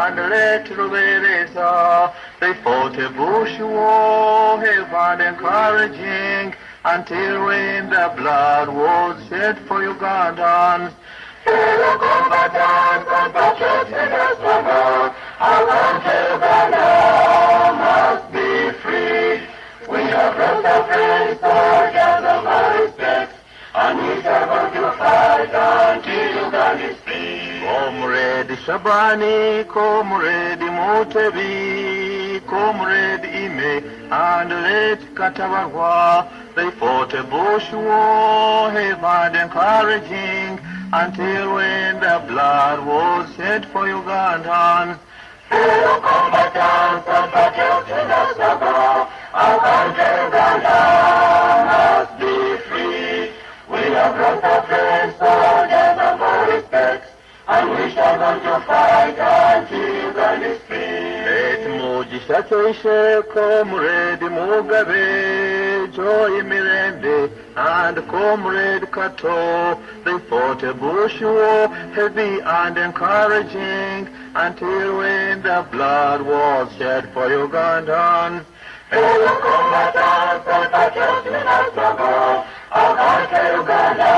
and let Ruberesa. They fought a bush war, heavy and encouraging, until when the blood was shed for Ugandans. Fellow combatants and patriots in the struggle, our country Uganda must be free. We have lost our friends, soldiers of our respect, and we shall go to fight until Uganda is free. Comrade Shabani, Comrade Mutebi, Comrade Ime, and late Katawarwa, they fought a bush war, heavy and encouraging, until when the blood was shed for Ugandans. Fellow combatants and patriots in the struggle, our country Uganda must be free. We have lost our friends, soldiers of our respect, and we shall go to fight until Uganda is free. Let Mugisha Choishe, Comrade Mugabe, Joy Mirende, and Comrade Kato, they fought a bush war, heavy and encouraging, until when the blood was shed for Ugandans. Fellow combatants and patriots in our struggle, our country Uganda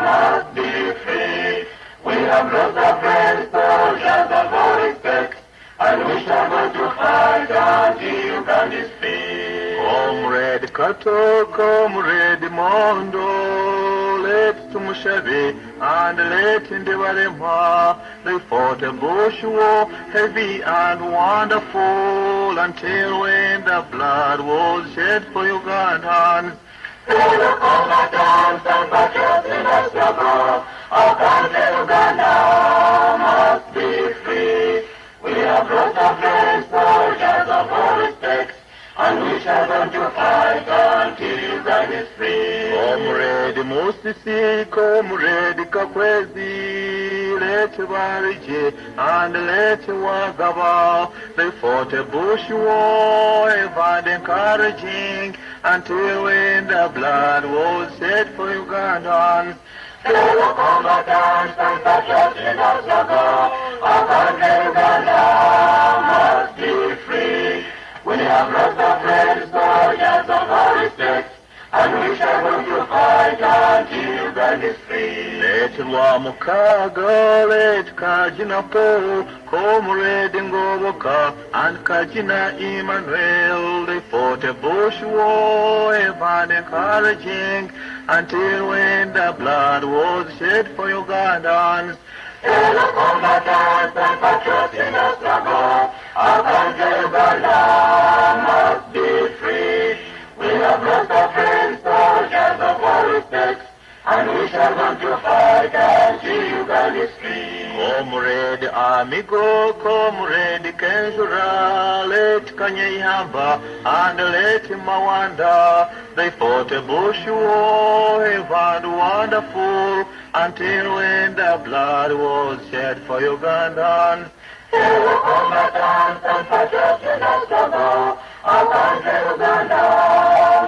must be free. We have lost our friends, soldiers of our respect, and we shall go to fight until Uganda is free. Comrade Kato, Comrade Mondo, let Tumushabe and let Ndiwarema, they fought a bush war, heavy and wonderful, until when the blood was shed for Ugandans. Fellow combatants and patriots in the struggle, our country Uganda must be free. We have lost our friends, soldiers of our respect, and we shall go to fight until Uganda is free. Comrade Musisi, Comrade Kakwezi, let Barije and let Wagaba, they fought a bush war, heavy and encouraging, until when the blood was shed for Ugandans. Fellow combatants and patriots in the struggle, our country Uganda must be free. We have lost our friends, soldiers of our respect, and we shall go to fight until Uganda is free. Let Rwamukaga, let Kajina Paul, Comrade Ngoboka, and Kajina Emmanuel, they fought a bush war, heavy and encouraging, until when the blood was shed for Ugandans. Fellow combatants and patriots in the struggle, our country Uganda must be free. We have lost our friends, soldiers of our respect, and we shall go to fight until Uganda is free. Comrade Amigo, Comrade Kenzura, let Kanyehamba, and let Mawanda, they fought a bush war, heavy and wonderful, until when the blood was shed for Ugandans. Fellow combatants and patriots in the struggle, our country Uganda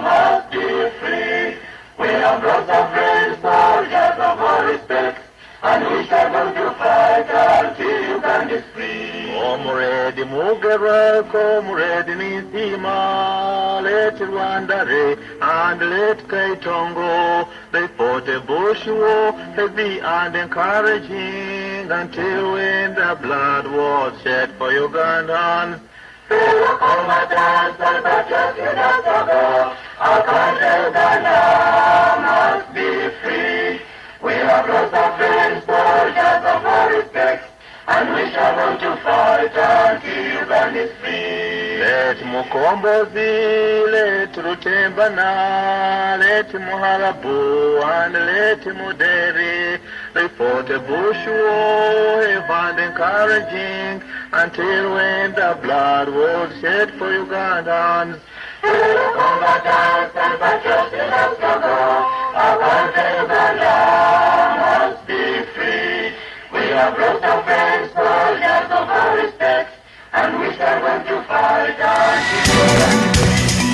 must be free. We have lost our friends, soldiers of our respect, and we shall go to fight until Uganda is free. Comrade Mugera, Comrade Nizima, let Rwandare and let Kaitongo, they fought a bush war, heavy and encouraging, until when the blood was shed for Ugandans. Fellow combatants and patriots in the struggle, our country Uganda must be free. We have lost our friends, soldiers of our respect, and we shall go to fight until Uganda is free. Let Mukombozi, let Rutembana, let Muhalabu, and let Muderi, they fought a bush war, heavy and encouraging, until when the blood was shed for Ugandans. Fellow combatants and patriots in the struggle, our country Uganda must be free. We have lost our friends, soldiers of our respect, and we shall go to fight until Uganda is free.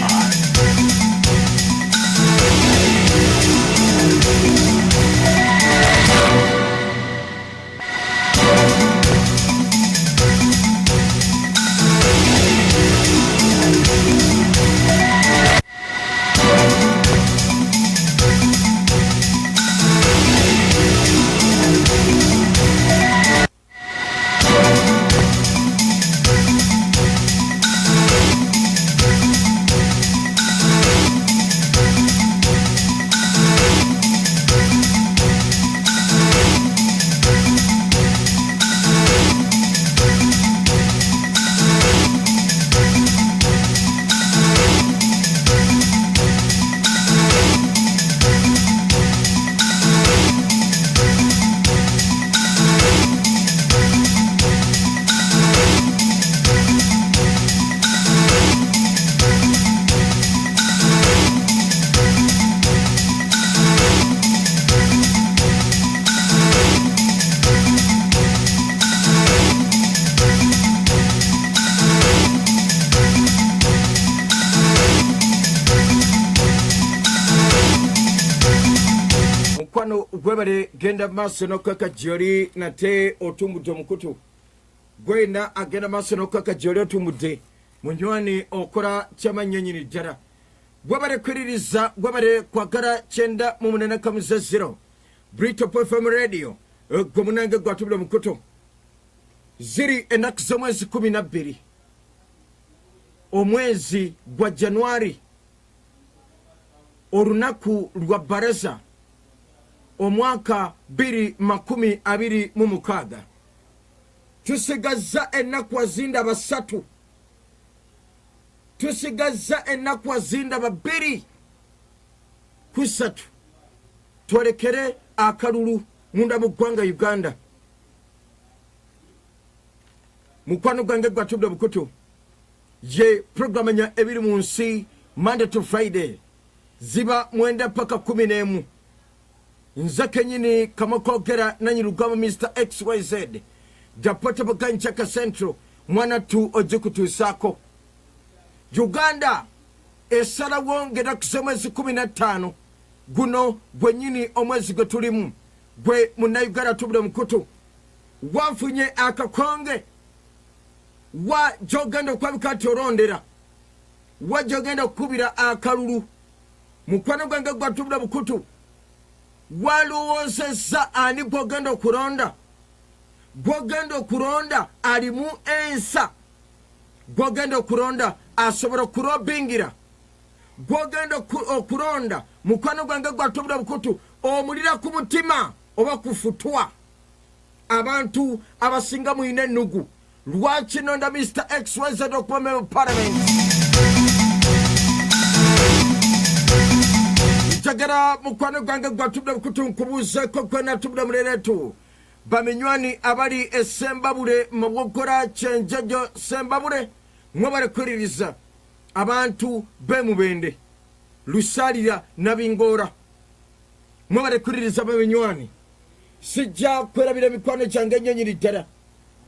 gwebale genda maaso n'okweka gy'oli nate otumbudde omukutu gwena agenda maaso n'okweka gy'oli otumbudde munywani okola kyamannyo nnyini ddala gwebale kwiririza gwebale kwagala 98.0 BRITOP FM radio gwe munange gwatubula omukutu ziri ennaku z'omwezi 12 omwezi gwa Januari olunaku lwa baraza omwaka 2026 tusigazza ennaku azinda basatu tusigazza ennaku azinda babiri kusatu twolekere akalulu munda mu ggwanga Uganda. Mukwano gwange gwatubula bukutu ye programu nya ebiri munsi Monday to Friday ziba 9 paka 11 nze kenyini kamakogera nanyirugamo Mr. XYZ Dapota Baganchaka Central mwana tu ojikutusako Uganda esala wongera kusomezi 15 guno gwenyini omwezi gwe tulimu gwe munayugala tubula mukutu wafunye akakonge wa jogenda kwabikati orondera wa jogenda kubira akalulu mukwano gwange gwatubula bukutu walowozesa ani gwogenda okuronda gwogenda okuronda alimu ensa gwogenda okuronda asobola kurobingira gwogenda okuronda mukwano gwange gwatubula bukutu omulira ku mutima oba kufutwa abantu abasinga muyina ennugu lwaki nonda Mr. XYZ okuba mu parliament njagala mukwano gwange gwatubula bukutu nkubuuzeeko gwe natubula muleretu bamenywani abali esembabule mu bwogola kyenjojo sembabule mwe bali kwiririza abantu b'emubende lusalira nabingoora mwe bali kwiririza bamenywani sijja kwerabira mikwano gyange ennyonyiri ddala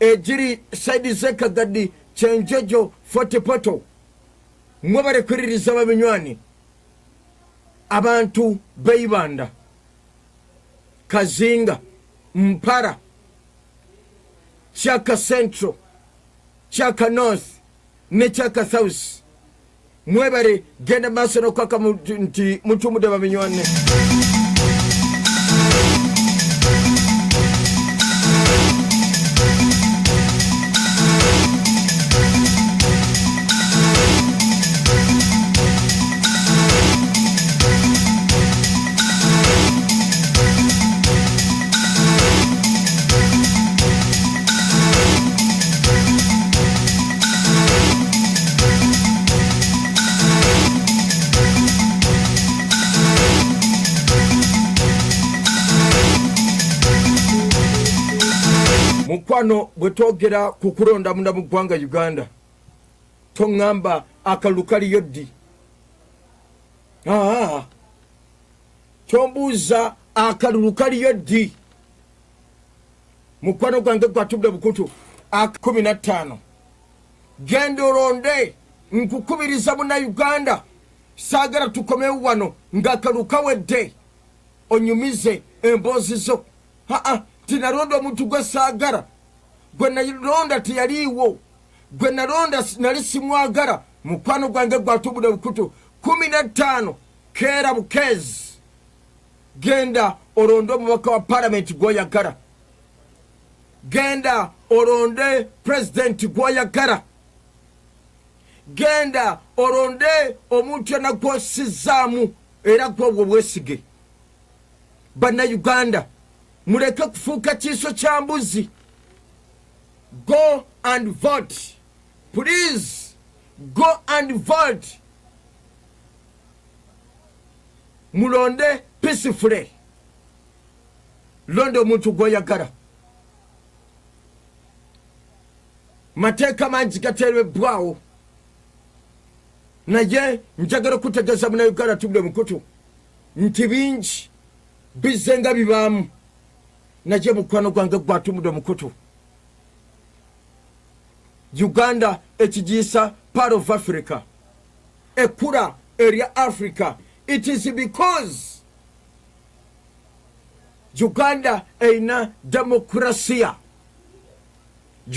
ejiri saidi zekagadi kyenjojo fotepoto mwe bali kwiririza bamenywani abantu beibanda Kazinga Mpara Chaka Central Chaka North ne Chaka South mwebale genda maaso n'okwaka nti mutumudde bamenywane mukwano bwetwogera ku kulonda munda mu ggwanga Uganda toŋŋamba akalulu kaliyo ddi kyombuuza akalulu kaliyo ddi mukwano gwange gwatubula bukutu 15 genda olonde nkukubiriza muna Uganda saagala tukomewo wano ng'akalulu kawedde onyumize emboozi zo tinalonda omuntu gwe saagala gwe nalonda teyaliiwo gwe nalonda nali simwagala mukwano gwange gwatubula bukutu 15 keera bukezi genda olonde omubaka wa parliament gwoyagala genda olonde president gwoyagala genda olonde omuntu yena gwosizaamu era gwobwo bwesige bannayuganda muleke kufuuka kiiso kya mbuzi go and vote please go and vote mulonde peacefully londa omuntu gwoyagala mateeka mangi gateerebbwawo naye njagala okutegeeza munauganda tubule mukutu nti bingi bizenga bibaamu naye mukwano gwange gwatumudde mukutu Uganda ekijiisa part of Africa ekura area Africa. It is because Uganda erina demokrasia.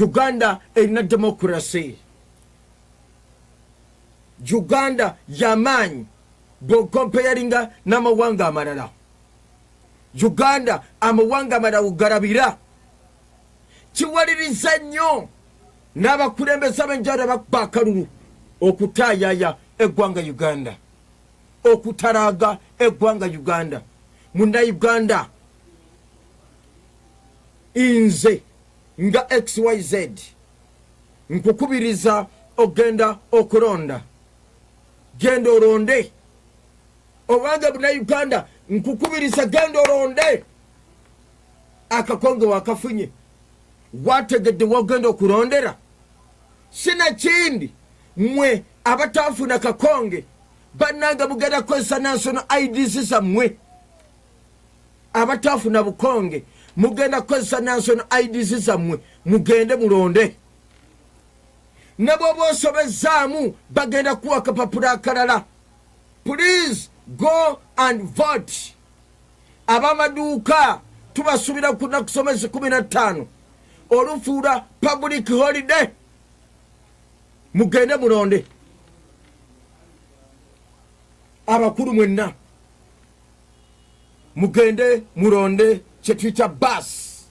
Uganda erina demokrasi. Uganda yamanyi bw'okompeyaringa n'amawanga amalala. Uganda amawanga amalala ugarabira. Kiwaliriza nnyo n'abakulembeze ab'enjawulo abakuba akalulu okutaayaya eggwanga Uganda, okutalaaga eggwanga Uganda. Munnayuganda, nze nga XYZ nkukubiriza ogenda okulonda. Genda olonde. Obanga Munnayuganda nkukubiriza genda olonde. Akakonge wakafunye, wategedde wogenda okulondera. Sinakindi mmwe abataafuna kakonge bannanga mugenda kukozesa national IDs zammwe. Abataafuna bukonge mugenda kukozesa national IDs zammwe mugende mulonde. Ne bw'oba osobezaamu bagenda kuwa akapapula akalala. Please go and vote. Ab'amaduuka tubasuubira ku nnaku somezi 15 olufuula public holiday. Mugende mulonde. Abakulu mwenna mugende mulonde kye tuyita bus.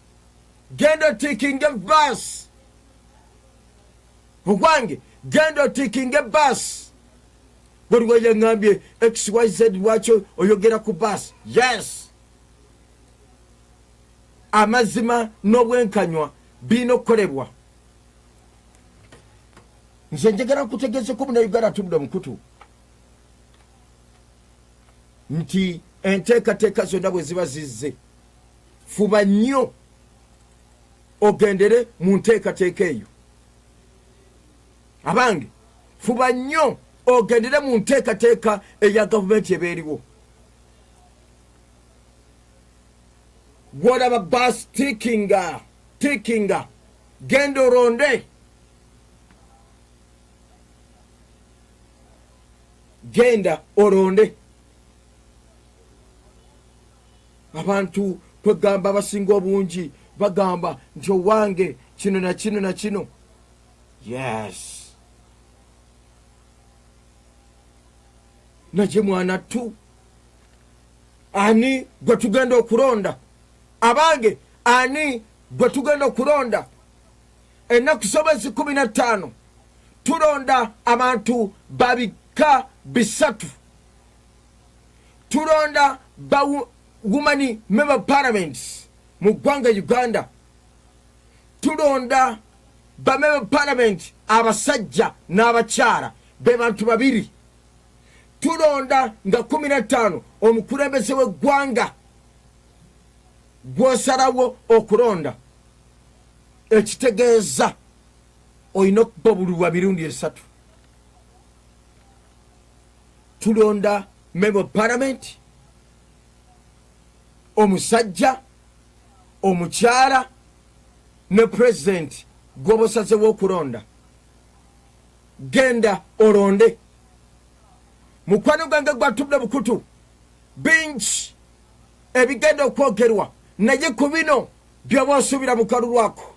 Genda otiikinge bus. Ogwange genda otiikinge bus. Waliwo yaŋŋambye XYZ lwaki oyogera ku bus. Yes, amazima n'obwenkanywa birina okukolebwa. Nze njagala kutegeeza ko Munnayuganda atudde omukutu nti enteekateeka zonna bwe ziba zizze, fuba nnyo ogendere mu nteekateeka eyo. Abange, fuba nnyo ogendere mu nteekateeka eya gavumenti eba eriwo. Gwolaba bus tikinga genda olonde. Genda olonde. Abantu kwegamba abasinga obungi bagamba nti owange kino na kino na kino. Yes, naje mwana tu. Ani gwe tugenda okulonda? Abange, ani gwe tugenda okulonda? Ennaku somezi 15 tulonda abantu babika bisatu. Tulonda woman member parliaments mu ggwanga Uganda. Tulonda ba member parliament abasajja n'abakyala be bantu babiri. Tulonda nga 15 omukulembeze w'eggwanga gw'osalawo okulonda. Ekitegeeza olina okubabulwa mirundi 3. Tulonda member parliament, omusajja, omukyala ne president gw'oba osazeewo okulonda. Genda olonde. Mukwano gwange gwatudde bukutu bingi ebigenda okwogerwa, naye ku bino by'oba osuubira mu kalulu ako.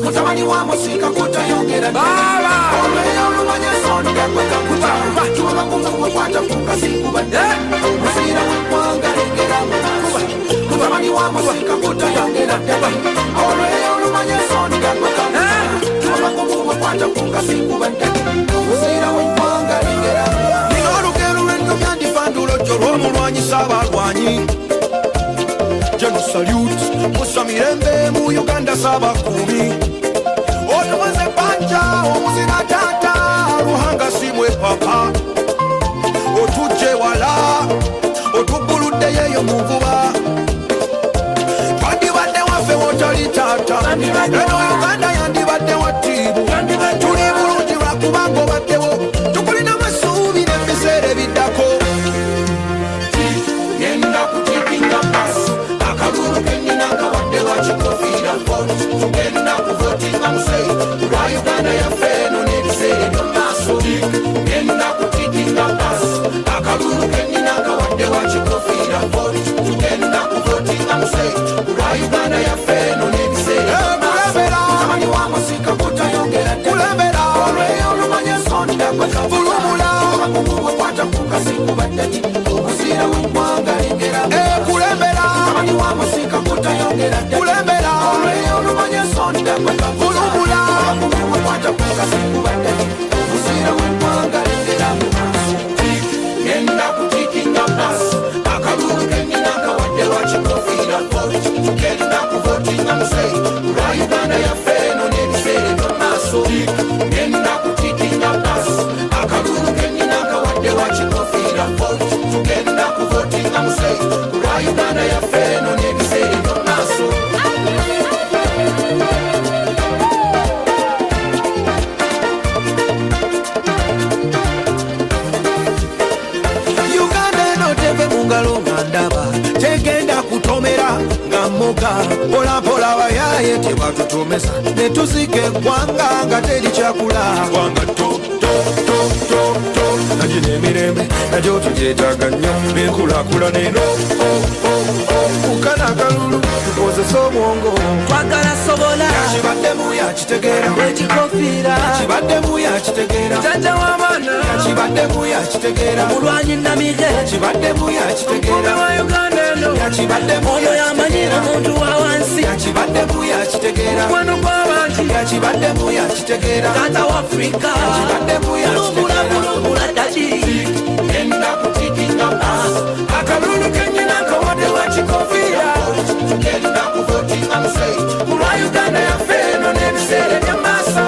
Mutabani wa musika kutayongera baba olweyo olumanya sonda kwekakuta tuba kumugwa kwata kukasingubadde musira kwanga lengera mutabani wa musika kutayongera baba olweyo olumanya sonda kwekakuta tuba kumugwa kwata kukasingubadde musira kwanga lengera nino olugero lw'ento byandifandulo ky'olw'omulwanyisa abalwanyi. General salute Musa Mirembe mu Uganda Sabakumi otuwaze banja omuzira tata ruhanga simwe papa otuje wala otubuludde yeyo muvuba twandibadde waffe wotali tata eno Uganda yandibadde watibu tuli bulungi lwakubanga obaddewo tukulina masuubi n'ebiseera ebiddako genda kutikinga basi akalulu kenyinanga wadde wakikofira vote tugenda kuvotinga musei lwa Uganda yaffe eno n'ebiseera ebyomaaso genda kutikinga basi akalulu kenyinanga wadde wakikofira vote tugenda bulubula wakwata kukasikubadde obuzira w'eggwanga lengera mu maaso genda kutikinga basi akalulu kenyina kawadde lwakikofiira voti tugenda kuvotinga museyi lwa uganda yaffe eno n'ebiseera eby'omaaso genda kutikinga basi akalulu kenyina kawadde lwakikofiira voti tugenda kuvotinga museyi lwa uganda yaffe eno n'ebiseera eby'omaaso ndaba tegenda kutomera nga moga polampola bayaye tebatutomesa netuzika eggwanga nga teri kyakula gwanga naye n'emirembe nagyo tugyetaaga nnyo n'enkulakula neno kukana akalulu tukozesa obwongo twagala sobola yakibaddemu yakitegeera ekikofiira yakibaddemu yakitegeera jajja w'abaana yakibaddemu yakitegeera mulwanyi namige yakibaddemu yakitegeera wa uganda eno yakibaddemu oyo yamanyira omuntu wa wansi yakibaddemu yakitegeera mukwano gw'abantu yakibaddemu yakitegeera tata wa afrika yakibaddemu yakitegeera dadi genda kutikinga basi akalulu kenyina kawadde wakikofiira tugenda kuvotinga museyi kulwa uganda yaffe eno n'ebiseera eby'amaaso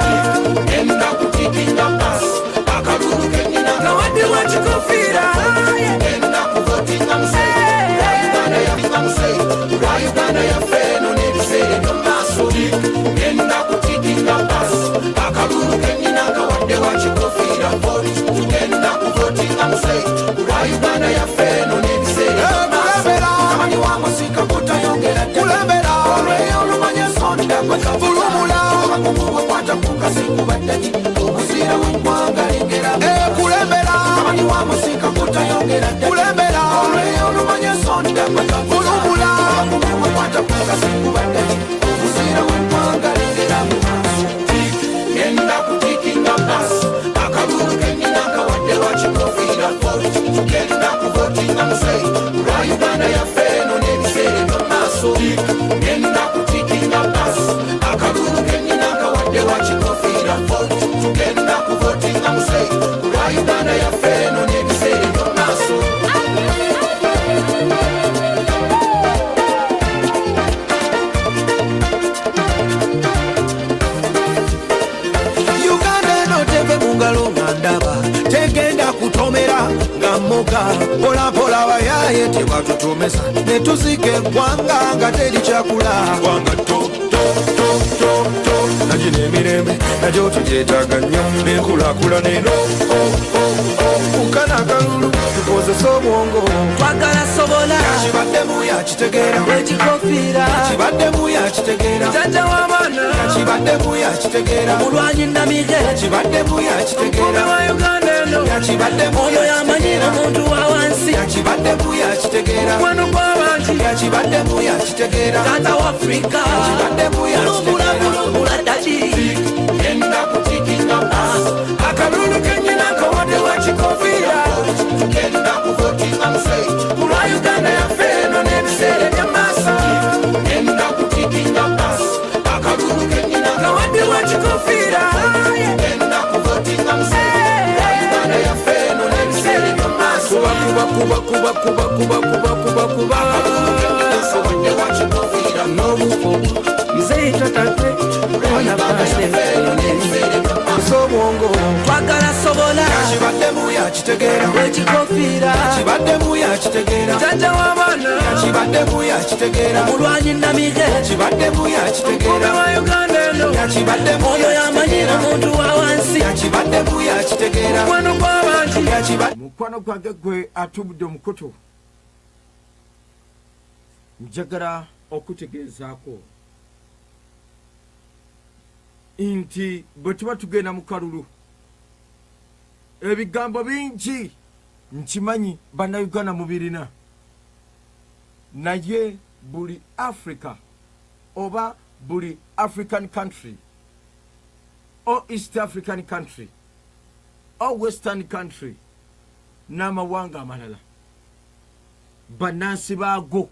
genda kutikinga basi akalulu kenyina kawadde wakikofiira tugenda kuvotinga museyi kulwa uganda yaffe eno n'ebiseera eby'amaaso genda kutikinga basi akalulu kenyina kawadde wakikofiira tugenda kuvotinga museyi kulwa uganda yaffe eno n'ebiseera amanyi wa musika kutayongera kulembera olweyo olumanya sonda bulumula abakungu bwekwata kukasikubaddanyi obuzira w'eggwanga lengera kulembera amanyi wa musika kutayongera kulembera olweyo olumanya sonda bulumula abakungu bwekwata kukasikubaddanyi obuzira w'eggwanga lengera mu maaso genda kutikinga basi akalulu kenyina kawadde lwakikofiira voti tugenda kuvotinga museyi kulwa uganda yaffe eno n'ebiseera eby'omaaso genda kutikinga basi akalulu kenyina kawadde lwakikofiira voti tugenda kuvotinga museyi kulwa uganda yaffe eno n'ebiseera eby'omaaso ndaba tegenda kutomera nga moga polampola bayaye tebatutomesa netuzika eggwanga nga teri kyakula gwanga naye n'emirembe nagyo tugyetaaga nnyo n'enkulakula neno kukana akalulu tukozesa obwongo twagala sobola yakibaddemu yakitegeera ekikofiira yakibaddemu yakitegeera jajja w'abaana yakibaddemu yakitegeera mulwanyi namige yakibaddemu yakitegeera wa uganda eno yakibaddemu oyo yamanyira omuntu wa wansi yakibaddemu yakitegeera mukwano gw'abantu yakibaddemu yakitegeera tata wa afrika yakibaddemu yakitegeera dadi genda kutikinga basi akalulu kenyina kawadde wakikofiira tugenda kuvotinga museyi kulwa uganda yaffe eno n'ebiseera eby'amaaso genda kutikinga basi akalulu kenyina kawadde wakikofiira tugenda kuvotinga museyi kulwa uganda yaffe eno n'ebiseera eby'amaaso kuba akalulu kenyina kawadde wakikofiira n'obufo muzeyi tatate sobwongo twagala sobola yakibaddemu yakitegeera ekikofiira yakibaddemu yakitegeera jajja w'abaana yakibaddemu yakitegeera mulwanyi namige yakibaddemu yakitegeera wa uganda eno yakibaddemu oyo yamanyira omuntu wa wansi yakibaddemu yakitegeera mukwano gw'abantu mukwano gwange gwe atubudde omukutu njagala okutegeezaako nti bwe tuba tugenda mu kalulu ebigambo bingi nkimanyi bannayuganda mubirina naye buli africa oba buli african country or east african country or western country n'amawanga amalala bannansi baago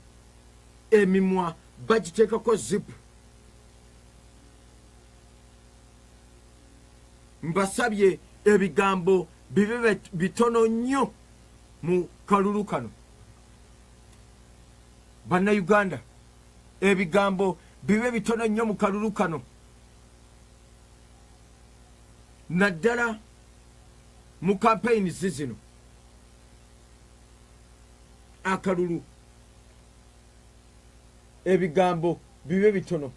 emimwa bagiteekako zipu mbasabye ebigambo bibe bitono nnyo mu kalulu kano. Bannayuganda, ebigambo bibe bitono nnyo mu kalulu kano, naddala mu campaign zino. Akalulu ebigambo bibe bitono.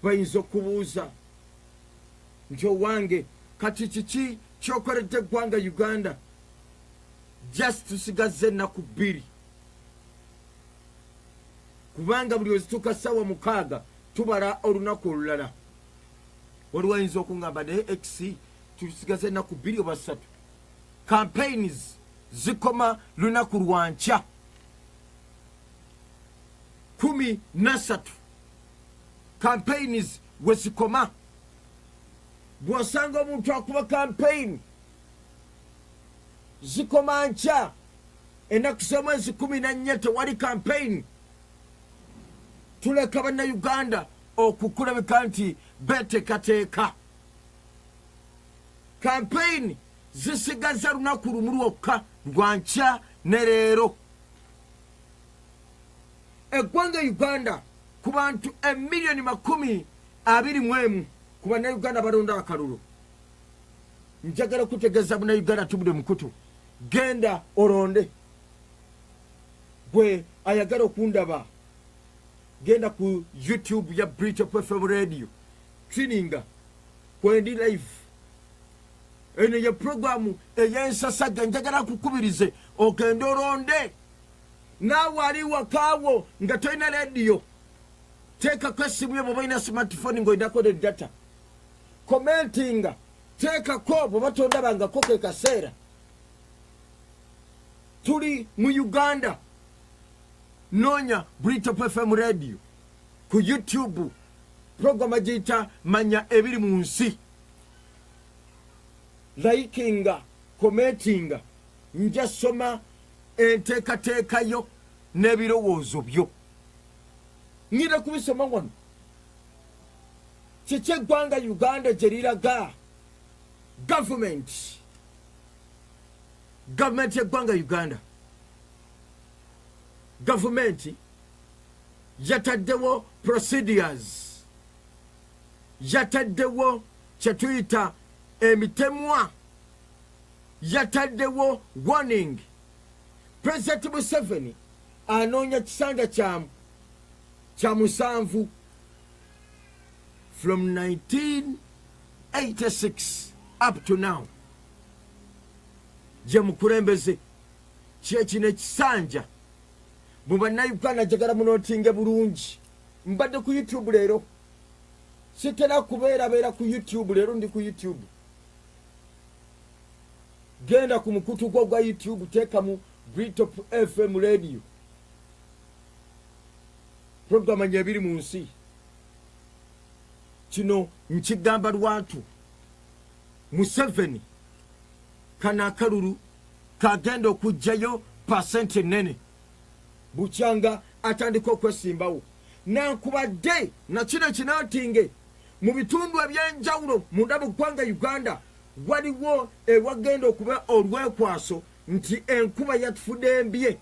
Bayinza okubuuza nti owange kati kiki kyokoledde eggwanga Uganda just tusigaze ennaku 2 kubanga buli wezituuka ssaawa 6 tubala olunaku olulala. Waliwo ayinza okuŋŋamba naye x tusigaze ennaku 2 oba 3. Campaigns zikoma lunaku lwankya 13. Campaigns wezikoma. Bw'osanga omuntu akuba campaign zikoma nkya, ennaku z'omwezi 14 tewali campaign, tuleka bannayuganda okukulabika nti beteekateeka. Campaign zisigaza lunaku lumu lwokka lwankya ne leero. Eggwanga Uganda ku bantu 1,21,000 ku bannayuganda balonda akalulu. Njagala kutegeeza bannayuganda tubudde mukutu, genda olonde. Gwe ayagala okundaba, genda ku YouTube ya BRITOP FM radio tuninga kwendi live. Eno ye programu ey'ensasaga njagala kukubirize ogenda olonde. Naawe ali wakaawo nga tolina radio, teekako essimu yo bw'oba olina smartphone ng'oyinako ne data. Commentinga teekako bw'oba tondabangako ke kaseera. Tuli mu Uganda, noonya BRITOP FM radio ku YouTube, programu giyita Manya Ebiri Munsi. Likinga, commentinga, nja soma enteekateekayo n'ebirowoozo byo. Ngenda kubisoma wano. Kiki eggwanga Uganda gye liraga? Gavumenti y'eggwanga Uganda, gavumenti yataddewo procedures, yataddewo kye tuyita emitemwa, yataddewo warning. President Museveni anoonya kisanja kya 7 from 1986 up to now. Je mukulembeze kyekino ekisanja mu bannayuganda njagala munootinge bulungi. Mbadde ku YouTube leero, sitera kubeerabeera ku YouTube leero, ndi ku YouTube. Genda ku mukutu gwo gwa YouTube, teekamu BRITOP FM radio, programu Manya Ebiri Munsi. Kino nkigamba lwatu Museveni kana akalulu kagenda okugjayo pasenti ennene bukyanga atandika okwesimbawo. Nankubadde na kino kinootinge mu bitundu ebyenjawulo munda mu ggwanga Uganda waliwo ewagenda okuba olwekwaso nti enkuba yatufudde embye.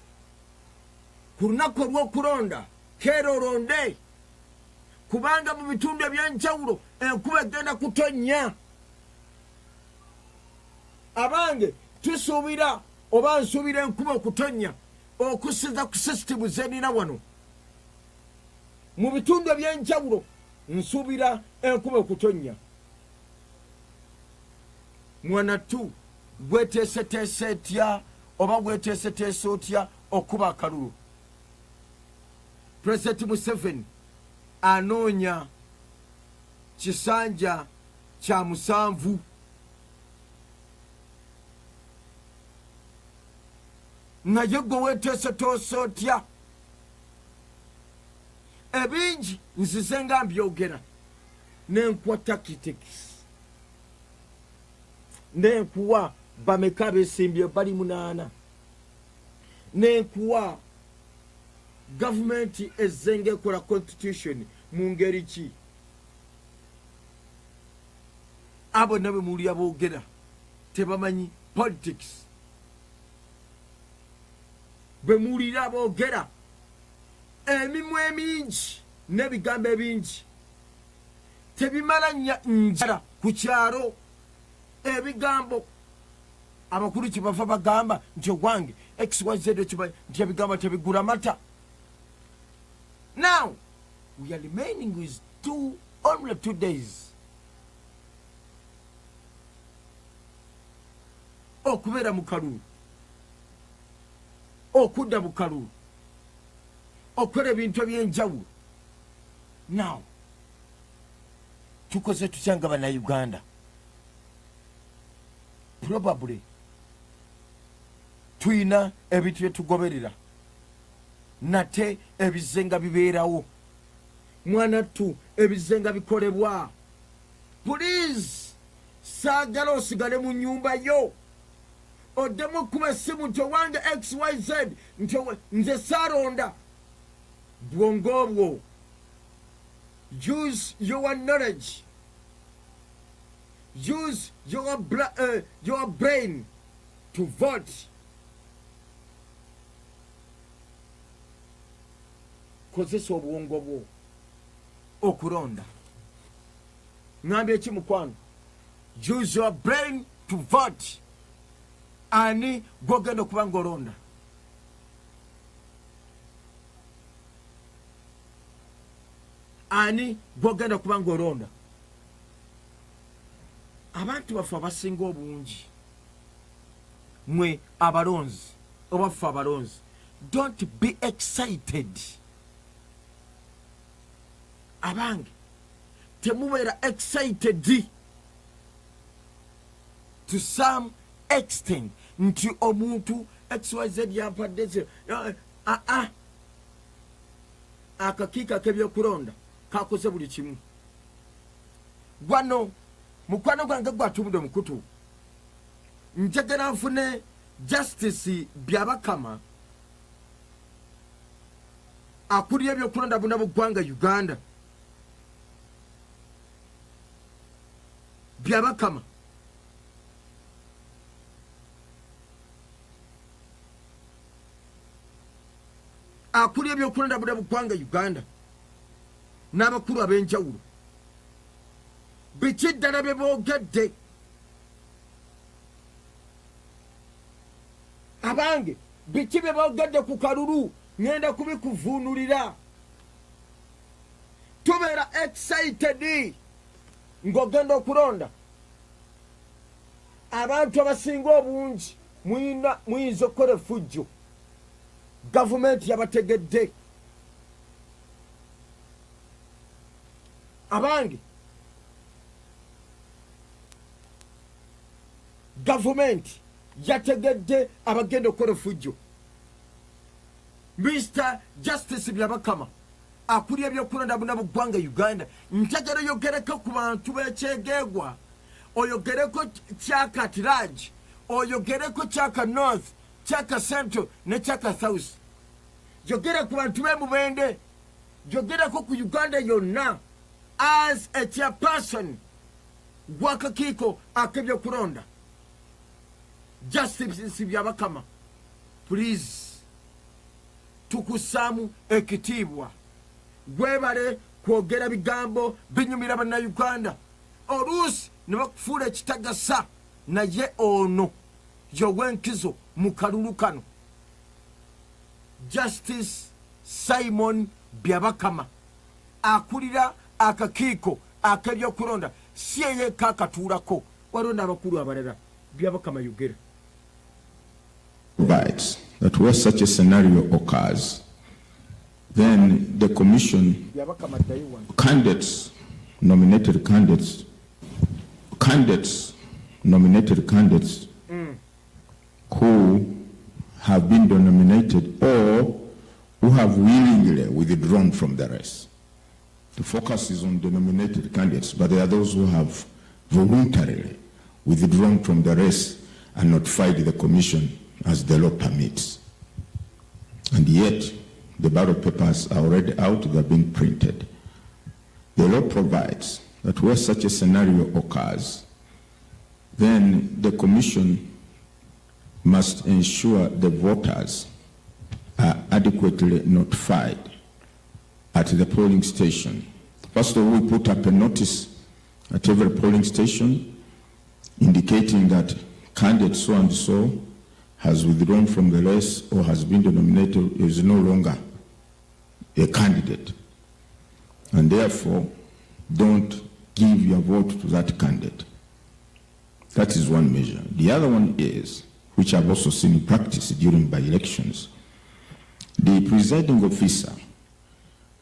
Ku lunaku olw'okulonda keera olonde, kubanga mu bitundu ebyenjawulo enkuba egenda kutonnya. Abange tusuubira oba nsuubira enkuba okutonnya okusiza ku sisitimu zenina wano. Mu bitundu ebyenjawulo nsuubira enkuba okutonnya. Mwanatu bweteeseteese etya oba bweteeseteese otya okuba akalulu? President Museveni anoonya kisanja kya 7. Naye gwe weeteeseteese otya? Ebingi nzize nga mbyogera, n'enkuwa tactics, n'enkuwa bameka beesimbye bali 8, n'enkuwa gavumenti ezzenga ekola constitution mu ngeri ki? abo nabe muliya boogera tebamanyi politics bwe muwulira boogera emimwa emingi n'ebigambo ebingi tebimala njala ku kyalo ebigambo abakulu kyebava bagamba nti ogwange xyz ekimanyi nti ebigambo tebigula mata. Now we are remaining with only 2 days okubeera mu kalulu, okudda mu kalulu, okukola ebintu ebyenjawulo. Now tukoze tutya nga bannayuganda? Probably tuyina ebintu byetugoberera nate ebizenga bibeerawo mwanattu ebizenga bikolebwa. Please saagala osigale mu nyumba yo oddemu okuba essimu nti owange xyz nti nze saalonda. Bwongo obwo, use your knowledge, use your brain to vote. Kozesa obwongo bwo okulonda. Ngambye eki mukwano? Use your brain to vote. Ani gwogenda okuba ng'olonda? Ani gwogenda okuba ng'olonda? Abantu baffe abasinga obungi, mwe abalonzi oba ffe abalonzi, don't be excited. Abange temubeera excited to some extent nti omuntu xyz yampadde akakiika k'ebyokulonda kakoze buli kimu. Gwano mukwano gwange gwatumudde mukutu, njagala nfune justice Byabakama akulira ebyokulonda buna buggwanga Uganda. Byabakama akulira ebyokulonda buna buggwanga Uganda n'abakulu ab'enjawulo. Biki ddala bye boogedde? Abange biki bye boogedde ku kalulu? Ngenda kubikuvuunulira. Tubeera excited ng'ogenda okulonda. Abantu abasinga obungi muyinza okukola effujjo. Gavumenti yabategedde. Abange gavumenti yategedde abagenda okukola effujjo. Mr. Justice Byabakama akulira ebyokulonda buna buggwanga Uganda, njagala oyogereko ku bantu b'ekyegeegwa, oyogereko kyaka Tiraj, oyogereko kyaka North, kyaka Central ne kyaka South. Yogera ku bantu b'emubende, yogereko ku Uganda yonna as a chairperson gw'akakiiko ak'ebyokulonda. Justice Byabakama, please tukusaamu ekitiibwa. Gwebale kwogera bigambo binyumira bannayuganda, oluusi ne bakufuula ekitagasa, naye ono y'ow'enkizo mu kalulu kano. Justice Simon Byabakama akulira akakiiko ak'ebyokulonda, si yeeka akatuulako, waliwo n'abakulu abalala. Byabakama yogera. Provides that where such a scenario occurs, then the commission, nominated candidates who have been nominated or who have willingly withdrawn from the race. The focus is on the nominated candidates, but there are those who have voluntarily withdrawn from the race and notified the commission as the law permits. And yet, the ballot papers are already out, they're being printed. The law provides that where such a scenario occurs, then the commission must ensure the voters are adequately notified at the polling station. First of all, we put up a notice at every polling station indicating that candidate so-and-so has withdrawn from the race or has been denominated, is no longer a candidate. And therefore, don't give your vote to that candidate. That is one measure. The other one is, which I've also seen in practice during by-elections, the presiding officer,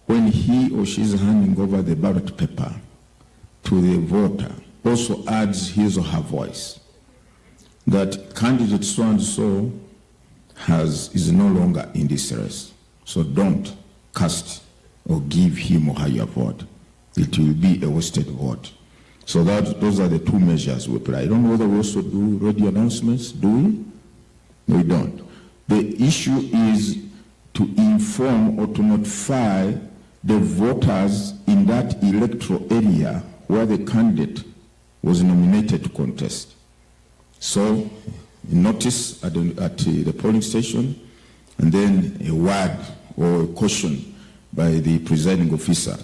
when he or she is handing over the ballot paper to the voter, also adds his or her voice, that candidate so-and-so is no longer in this race. So don't cast or give him or her your vote. It will be a wasted vote. So those are the two measures we apply. I don't know whether we also do radio announcements. Do we? No, we don't. The issue is to inform or to notify the voters in that electoral area where the candidate was nominated to contest. So, a notice at the polling station, and then a word or a caution by the presiding officer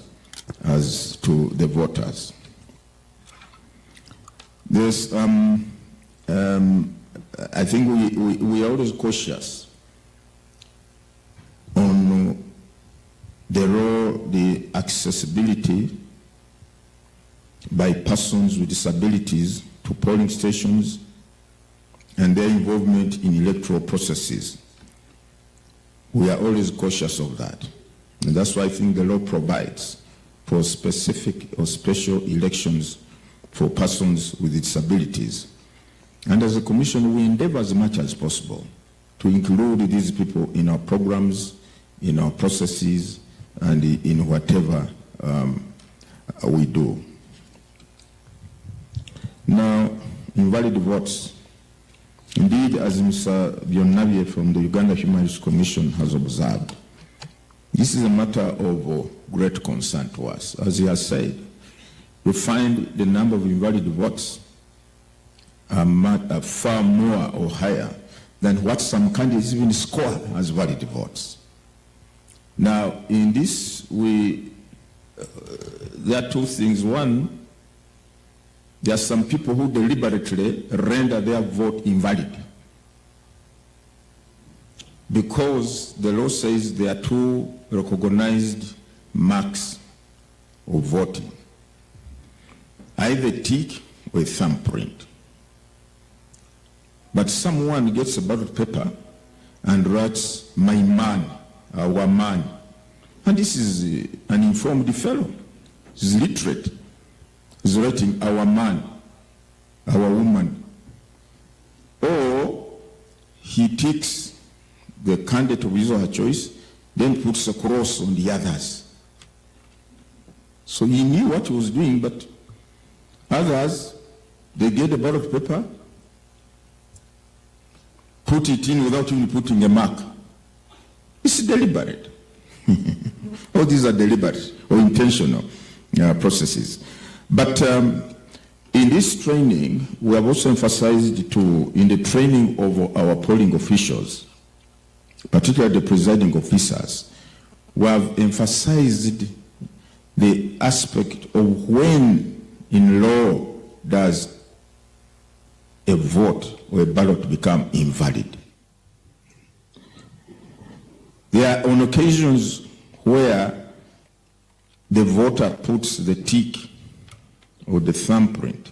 as to the voters. There's, I think we are always cautious on the role, the accessibility by persons with disabilities to polling stations and their involvement in electoral processes. We are always cautious of that. And that's why I think the law provides for specific or special elections for persons with disabilities. And as a commission, we endeavor as much as possible to include these people in our programs, in our processes, and in whatever we do. Now, invalid votes. Indeed, as Mr. Bionavie from the Uganda Human Rights Commission has observed, this is a matter of great concern to us. As he has said, we find the number of invalid votes are far more or higher than what some candidates even score as valid votes. Now, in this, there are two things. One, there are some people who deliberately render their vote invalid because the law says there are two recognized marks of voting, either tick or a thumbprint. But someone gets a ballot paper and writes, "My man," "our man," and this is an informed fellow. He's literate. He's writing "our man," "our woman," or he ticks the candidate of his or her choice, then puts a cross on the others. So he knew what he was doing, but others, they get the ballot paper, put it in without even putting a mark. It's deliberate. All these are deliberate or intentional processes. But in this training, we have also emphasized in the training of our polling officials, particularly the presiding officers, we have emphasized the aspect of when in law does a vote or a ballot become invalid. There are on occasions where the voter puts the tick or the thumbprint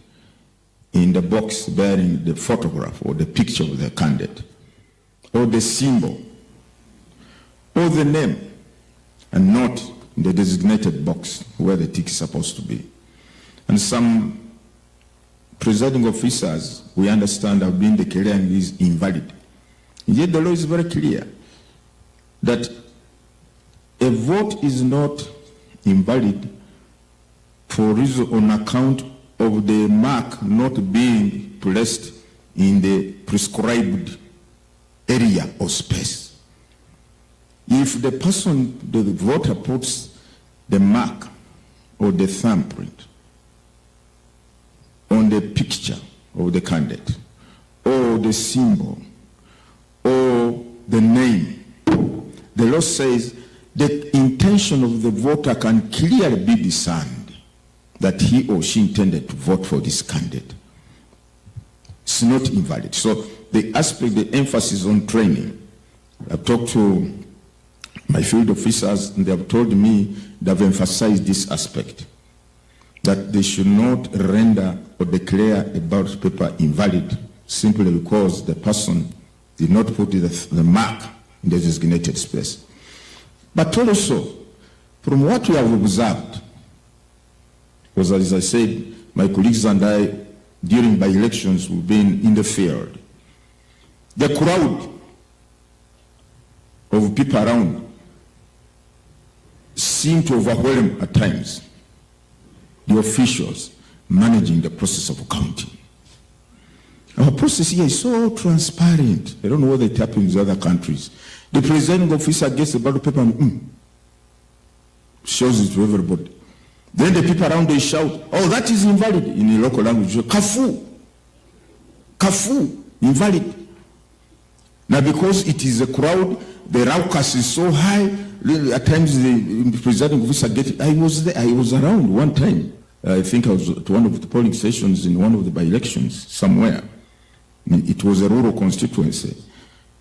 in the box bearing the photograph or the picture of the candidate, or the symbol, or the name, and not in the designated box where the tick is supposed to be. And some presiding officers, we understand, have been declaring this invalid. Yet the law is very clear that a vote is not invalid for reason on account of the mark not being placed in the prescribed area or space. If the person, the voter, puts the mark or the thumbprint on the picture of the candidate, or the symbol, or the name, the law says the intention of the voter can clearly be discerned that he or she intended to vote for this candidate. It's not invalid. So the aspect, the emphasis on training, I've talked to my field officers and they have told me they've emphasized this aspect, that they should not render or declare a ballot paper invalid simply because the person did not put the mark in the designated space. But also, from what we have observed, because as I said, my colleagues and I, during by-elections, we've been in the field. The crowd of people around seem to overwhelm at times the officials managing the process of counting. Our process here is so transparent. I don't know whether it happens in other countries. The presiding officer gets the ballot paper and shows it to everybody. Then the people around, they shout, oh, that is invalid. In the local language, kafu, invalid. Now because it is a crowd, the raucous is so high, at times the presiding officer gets it. I was there, I was around one time. I think I was at one of the polling stations in one of the by-elections somewhere. It was a rural constituency.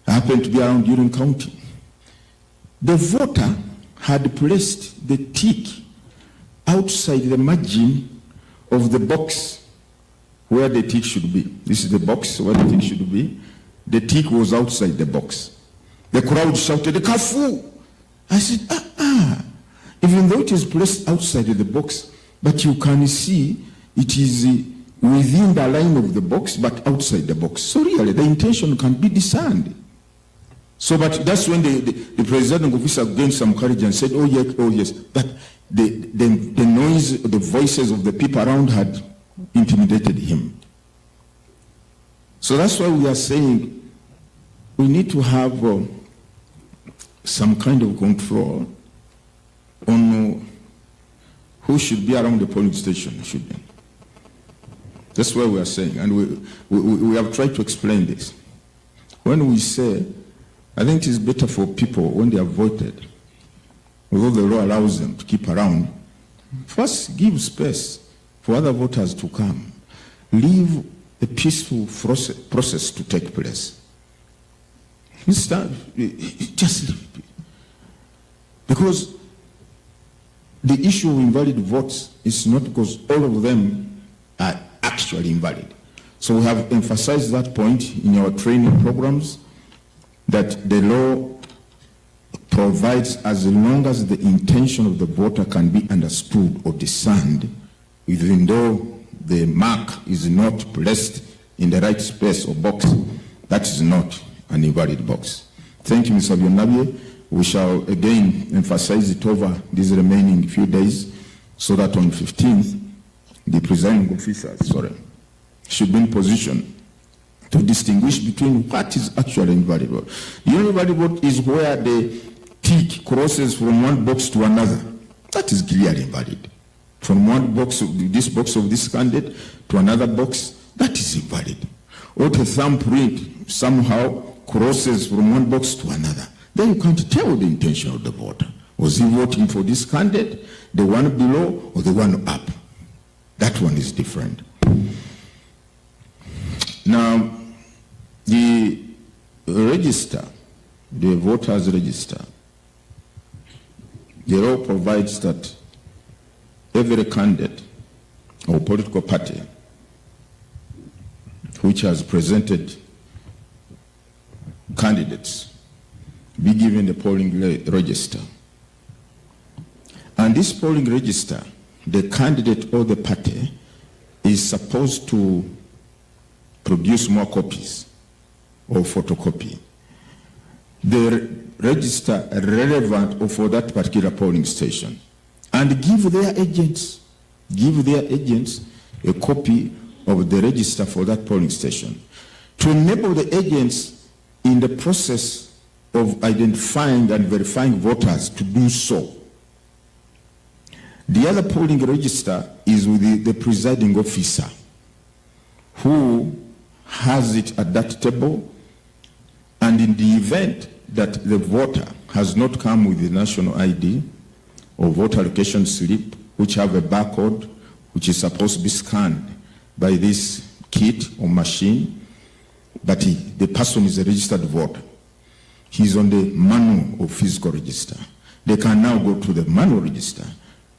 I happened to be around during counting. The voter had placed the tick outside the margin of the box where the tick should be. This is the box where the tick should be. The tick was outside the box. The crowd shouted, "Kafu!" I said, even though it is placed outside the box, but you can see it is within the line of the box, but outside the box. So really, the intention can be discerned. So, but that's when the presiding officer gained some courage and said, oh yes, that the noise, the voices of the people around had intimidated him. So that's why we are saying we need to have some kind of control on who should be around the polling station, shouldn't. That's what we are saying, and we have tried to explain this. When we say, I think it is better for people when they are voted, although the law allows them to keep around, first give space for other voters to come. Leave a peaceful process to take place. Just leave it. Because the issue of invalid votes is not because all of them are actually invalid. So we have emphasized that point in our training programs, that the law provides as long as the intention of the voter can be understood or discerned, even though the mark is not placed in the right space or box, that is not an invalid box. Thank you, Mr. Bionabie. We shall again emphasize it over these remaining few days so that on 15th, the presiding officer, should be in position to distinguish between what is actually invalid vote. The only valid vote is where the tick crosses from one box to another. That is clearly invalid. From one box of this candidate to another box, that is invalid. Or the thumbprint somehow crosses from one box to another. Then you can't tell the intention of the voter. Was he voting for this candidate, the one below, or the one up? That one is different. Now, the register, the voters register, the law provides that every candidate or political party which has presented candidates be given a polling register. And this polling register, the candidate or the party is supposed to produce more copies or photocopy. The register relevant for that particular polling station, and give their agents a copy of the register for that polling station to enable the agents in the process of identifying and verifying voters to do so. The other polling register is with the presiding officer, who has it at that table, and in the event that the voter has not come with the national ID or voter allocation slip, which have a barcode, which is supposed to be scanned by this kit or machine, but the person is a registered voter. He's on the manual of physical register. They can now go to the manual register,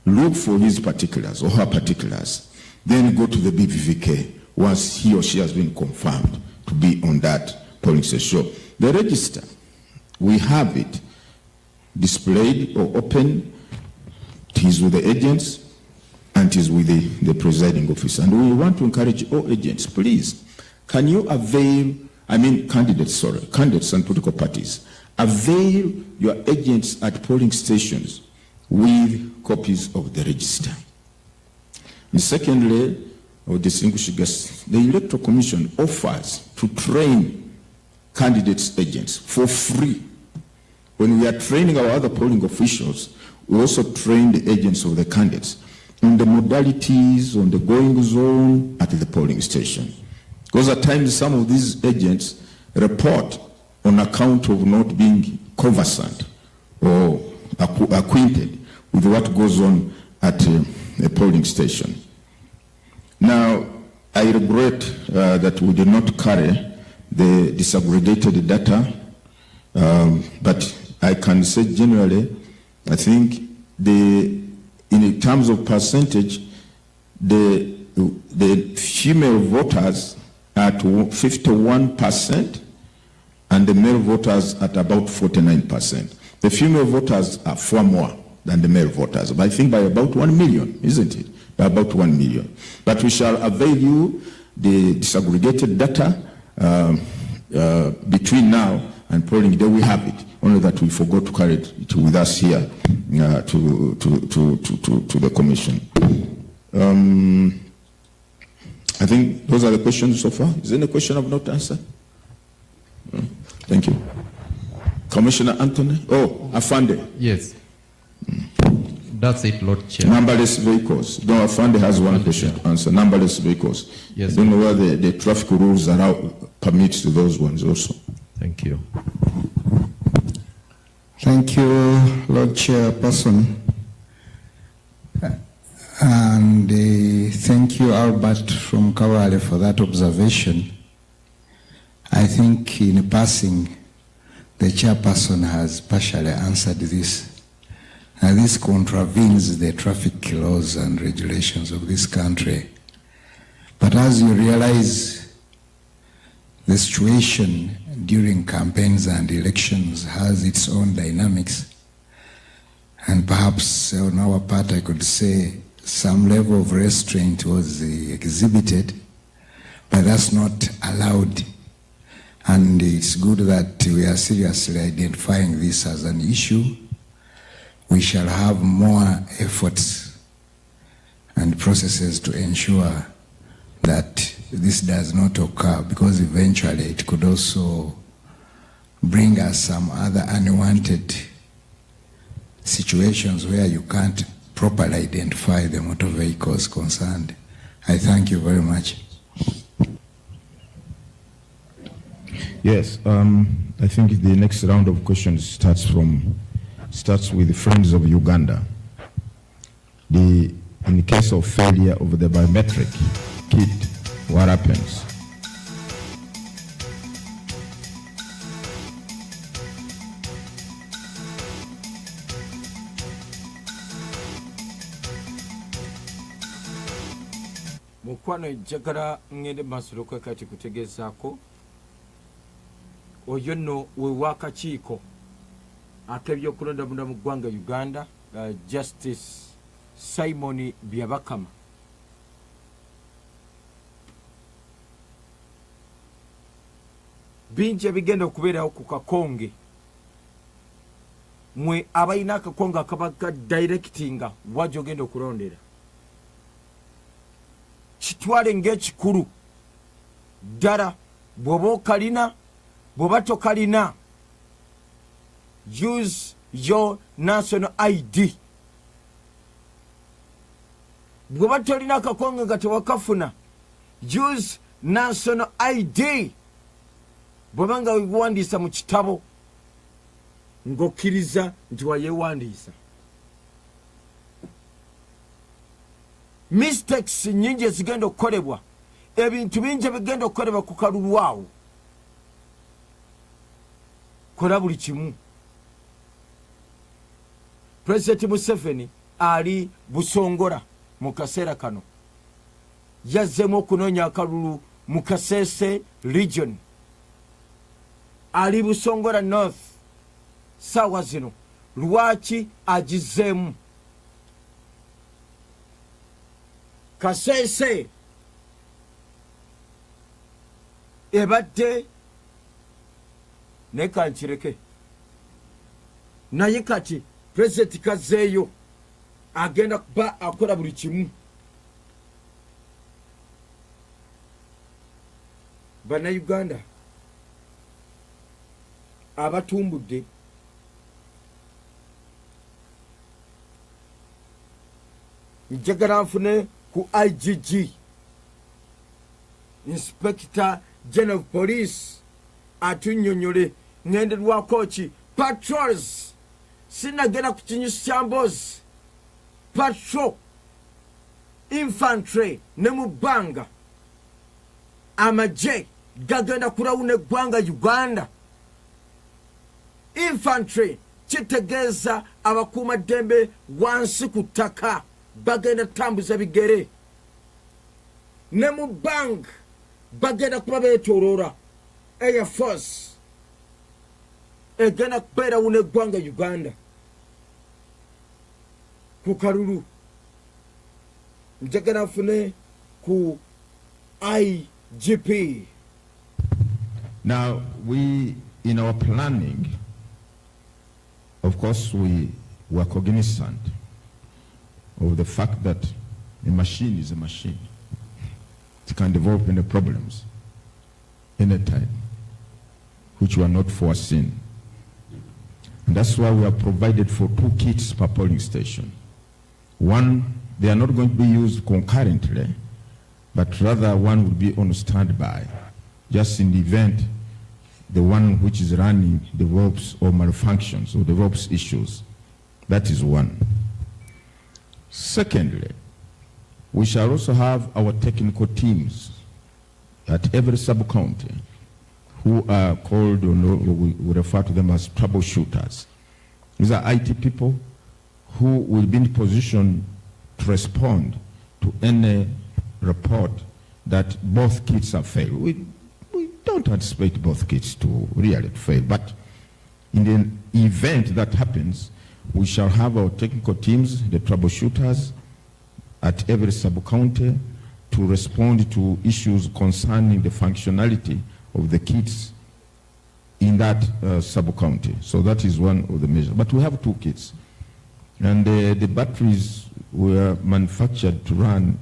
look for his particulars or her particulars, then go to the BVVK once he or she has been confirmed to be on that polling station. So the register, we have it displayed or open. It is with the agents and it is with the presiding officer. And we want to encourage all agents, please, can you avail, candidates and political parties, avail your agents at polling stations with copies of the register. And secondly, our distinguished guests, the Electoral Commission offers to train candidates' agents for free. When we are training our other polling officials, we also train the agents of the candidates on the modalities, on the going zone at the polling station. Because at times some of these agents report on account of not being conversant or acquainted with what goes on at a polling station. Now, I regret that we did not carry the disaggregated data, but I can say generally, I think in terms of percentage, the female voters at 51% and the male voters at about 49%. The female voters are far more than the male voters, but I think by about 1 million, isn't it? By about 1 million. But we shall avail you the disaggregated data between now and polling day. We have it, only that we forgot to carry it with us here to the commission. I think those are the questions so far. Is there any question I've not answered? No. Thank you. Commissioner Anthony? Oh, Afande. Yes. That's it, Lord Chair. Numberless vehicles. No, Afande has one question to answer. Numberless vehicles. Yes. I don't know whether the traffic rules allow permits to those ones also. Thank you. Thank you, Lord Chairperson. And thank you, Albert from Kawale, for that observation. I think in passing, the chairperson has partially answered this. And this contravenes the traffic laws and regulations of this country. But as you realize, the situation during campaigns and elections has its own dynamics. And perhaps on our part, I could say some level of restraint was exhibited, but that's not allowed. And it's good that we are seriously identifying this as an issue. We shall have more efforts and processes to ensure that this does not occur, because eventually it could also bring us some other unwanted situations where you can't properly identify the motor vehicles concerned. I thank you very much. Yes, I think the next round of questions starts with the Friends of Uganda. In the case of failure of the biometric kit, what happens? mukwano ejjagala ngende masiro kati kutegezaako oyo nno wewaakakiiko ak'ebyokulonda mu ggwanga Uganda, Justice Simon Byabakama. Bingi ebigenda okubeerawo ku kakonge mwe abalina akakonge akabaga directinga wajja ogenda okulondera kitwale ng'ekikulu ddala. Bw'oba okalina, bw'oba tokalina, use your national ID. Bw'oba tolina akakonge nga tewakafuna, use national ID bw'oba nga wewandiisa mu kitabo ng'okkiriza nti wayewandiisa. Mistakes nyingi ezigenda okukolebwa, ebintu bingi ebigenda okukolebwa ku kalulu awo. Kola buli kimu. President Museveni ali Busongola mu kaseera kano, yazzeemu okunoonya akalulu mu Kasese region, ali Busongola North saawa zino. Lwaki agizzeemu? Kasese ebadde nekankireke naye kati President kazeeyo agenda kuba akola buli kimu. Bannayuganda abatumbudde njagala nfune ku IGG, Inspector General of Police, atunnyonnyole ngenderwako ki patrols. Sinagenda ku kinyusi kya Mbozi, patrol infantry ne mu bbanga amagye gagenda kulawuna eggwanga Uganda. Infantry kitegeeza abakuuma ddembe wansi ku ttaka bagenda tambuza bigere, ne mu bbanga bagenda kuba beetooloola. Air Force egenda kubeerawo n'eggwanga Uganda ku kalulu. Njagala nfune ku IGP. Now, we, in our planning, of course, we were cognizant of the fact that a machine is a machine. It can develop any problems anytime, which were not foreseen. And that's why we have provided for 2 kits per polling station. One, they are not going to be used concurrently, but rather one will be on standby, just in the event the one which is running develops or malfunctions or develops issues. That is one. Secondly, we shall also have our technical teams at every sub-county who are called, or we refer to them as troubleshooters. These are IT people who will be in position to respond to any report that both kits have failed. We don't anticipate both kits to really fail, but in the event that happens, we shall have our technical teams, the troubleshooters, at every sub-county to respond to issues concerning the functionality of the kits in that sub-county. So that is one of the measures. But we have 2 kits. And the batteries were manufactured to run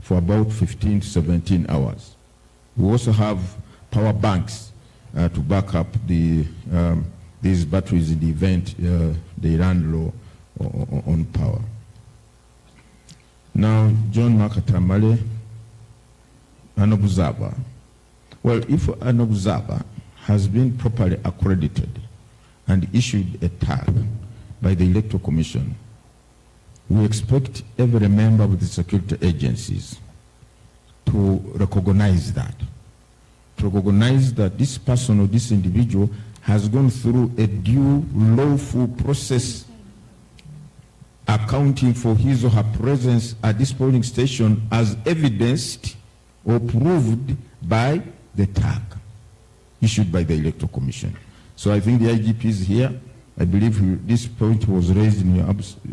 for about 15 to 17 hours. We also have power banks to back up these batteries in the event they run low on power. Now, John Makatamale, an observer. Well, if an observer has been properly accredited and issued a tag by the Electoral Commission, we expect every member of the security agencies to recognize that. To recognize that this person or this individual has gone through a due lawful process accounting for his or her presence at this polling station as evidenced or proved by the tag issued by the Electoral Commission. So I think the IGP is here. I believe this point was raised in your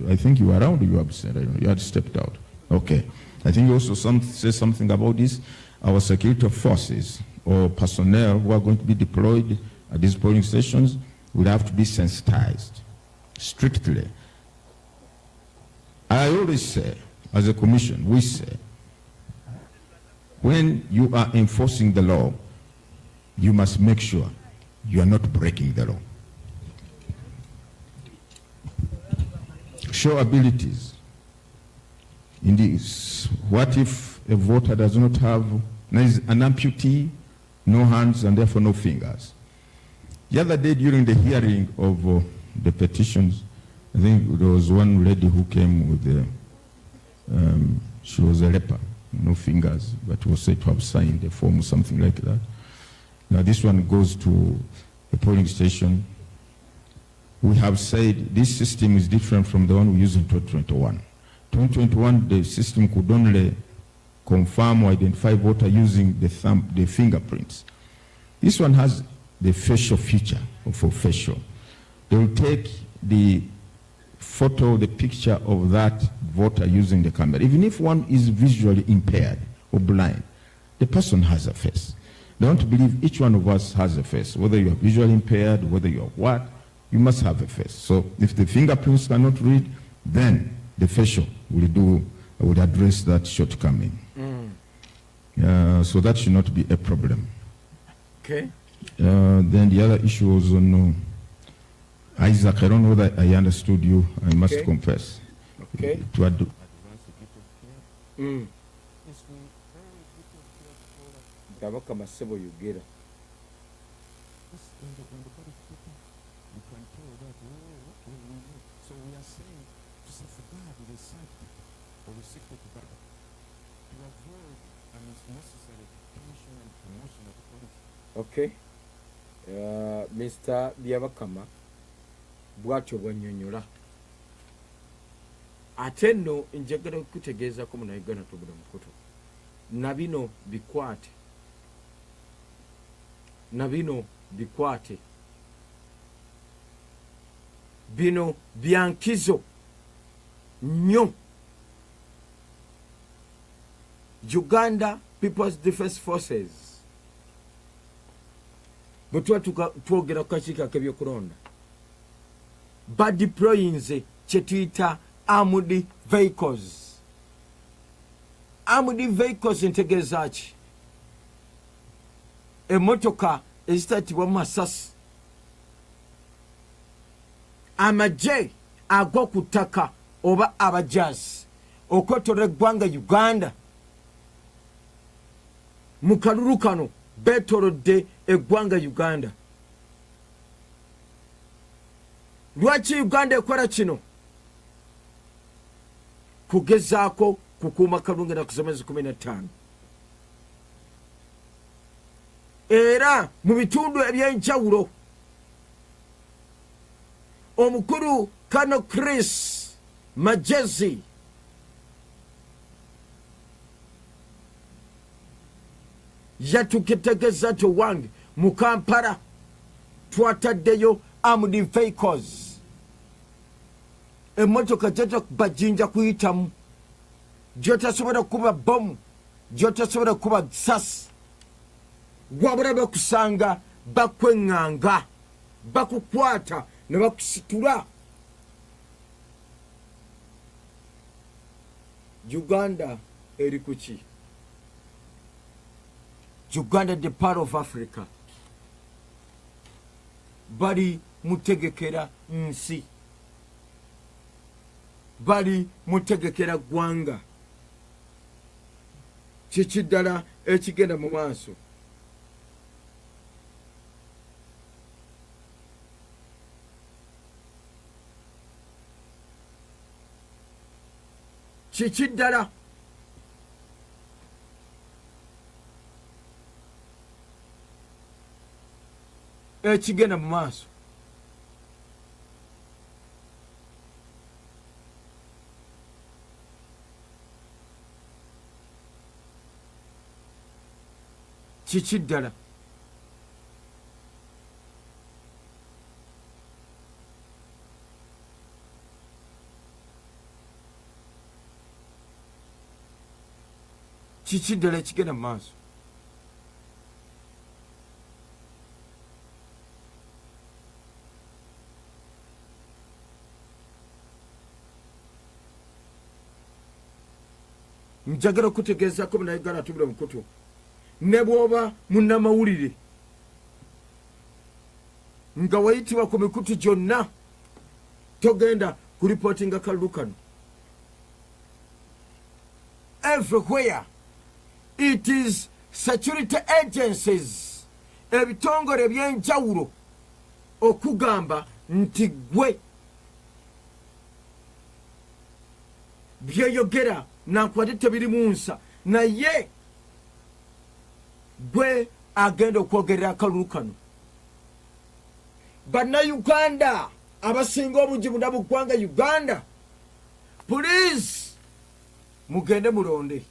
I think you were around, you were absent. I don't know, you had stepped out. Okay. I think you also say something about this. Our security forces or personnel who are going to be deployed at these polling stations will have to be sensitized strictly. I always say, as a commission, we say, when you are enforcing the law, you must make sure you are not breaking the law. Show abilities. Indeed, what if a voter does not have There is an amputee, no hands, and therefore no fingers. The other day during the hearing of the petitions, I think there was one lady who came with she was a leper, no fingers, but was said to have signed a form or something like that. Now this one goes to the polling station. We have said this system is different from the one we used in 2021. 2021, the system could only confirm or identify voter using the fingerprints. This one has the facial feature for facial. They will take the photo, the picture of that voter using the camera. Even if one is visually impaired or blind, the person has a face. They want to believe each one of us has a face. Whether you are visually impaired, whether you are what, you must have a face. So if the fingerprints cannot read, then the facial will address that shortcoming. So that should not be a problem. Okay. Then the other issue was on Isaac. I don't know that I understood you. I must confess. Okay. To advance Gabaka Masebo Yugera. So we are saying to safeguard the safety of the secret data, to avoid unnecessary tension and promotion of quality. Okay. Mr. Byabakama bwatyo bwannyonnyola ate nno njagala okutegeezako munayigana tubula mukutu na bino bikwate bino byankizo nnyo. Uganda People's Defense Forces bwe tuba twogera ku kakiiko ak'ebyokulonda badeployinze kye tuyita armored vehicles. Armored vehicles ntegeeza ki? Emmotoka ezitatibwa mu masasi, amagye agwa ku ttaka oba abajaasi okwetola eggwanga Uganda. Mu kalulu kano beetolodde eggwanga Uganda. Lwaki Uganda ekola kino? Kugezaako kukuuma kalungi na kusomeza 15. Era mu bitundu ebyenjawulo omukulu Kano Chris Majezi yatukitegeza to wange mu Kampala twataddeyo armored vehicles. Emmotoka bajinja kuyitamu gyotasobola kuba bomu, gyotasobola kuba sasi, wabula bakusanga bakweŋŋanga, bakukwata ne bakusitula. Uganda eri kuki? Uganda the part of Africa. Bali mutegekera nsi, bali mutegekera gwanga. Kiki ddala ekigenda mu maaso? Kiki ddala ekigenda mu maaso? Kiki ddala? Kiki ddala ekigenda mu maaso? Njagala okutegeezako munayigala atubula mukutu. Ne bw'oba munnamawulire nga wayitibwa ku mikutu gyonna togenda kuripootinga kalulu kano. Everywhere it is security agencies ebitongole ebyenjawulo okugamba nti gwe byeyogera nakwate tebiri munsa naye gwe agenda okwogerera akalulu kano. Bannayuganda abasinga obungi buna mu ggwanga Uganda, please mugende mulonde.